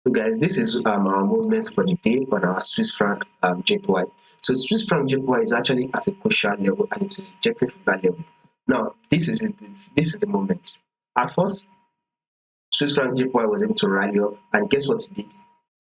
So guys, this is our movement for the day on our Swiss franc JPY. So Swiss franc JPY is actually at a crucial level and it's rejecting from that level. Now, this is it. This is the moment. At first, Swiss franc JPY was able to rally up, and guess what it did?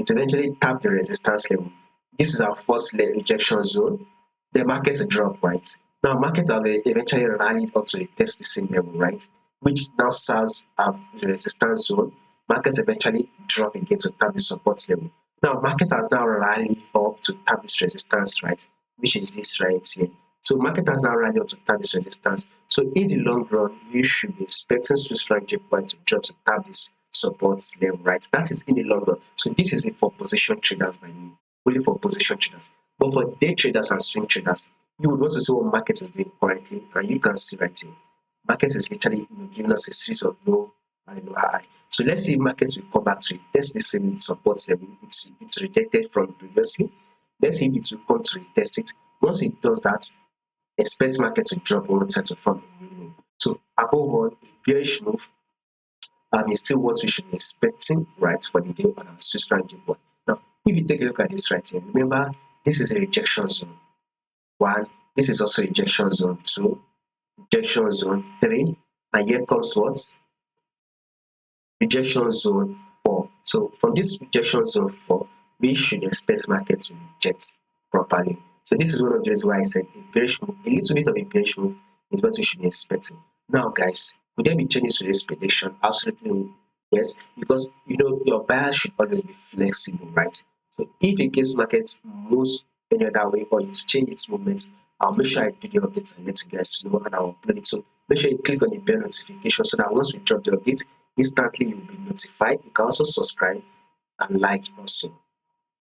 It eventually tapped the resistance level. This is our first rejection zone. The markets drop, right? Now, market have eventually rallied up to test the same level, right? Which now serves as the resistance zone. Markets eventually drop again to tap the support level. Now, market has now rallied up to tap this resistance, right? Which is this right here. So market has now rallied up to tap this resistance. So in the long run, you should be expecting Swiss franc JPY to drop to tap this support level, right? That is in the long run. So this is it for position traders by me, only for position traders. But for day traders and swing traders, you would want to see what market is doing currently, and you can see right here. Market is literally giving us a series of low and low high. So let's see if markets will come back to test the same support level. It's rejected from previously. Let's see if it will come to retest it. Once it does that, expect market to drop one time to form a new low. So above all, a bearish move is still what we should be expecting, right, for the day on our Swiss franc JPY. Now, if you take a look at this right here, remember this is a rejection zone. 1, this is also rejection zone 2, rejection zone 3, and here comes what? Rejection zone 4. So from this rejection zone 4, we should expect market to reject properly. So this is one of the reasons why I said a bearish move, a little bit of a bearish move is what we should be expecting. Now, guys, could there be changes to this prediction? Absolutely yes, because you know your buyers should always be flexible, right? So if in case market moves any other way or it's changed its movement, I'll make sure I do the update and let you guys know, and I'll upload it. So make sure you click on the bell notification so that once we drop the update, instantly you'll be notified. You can also subscribe and like also.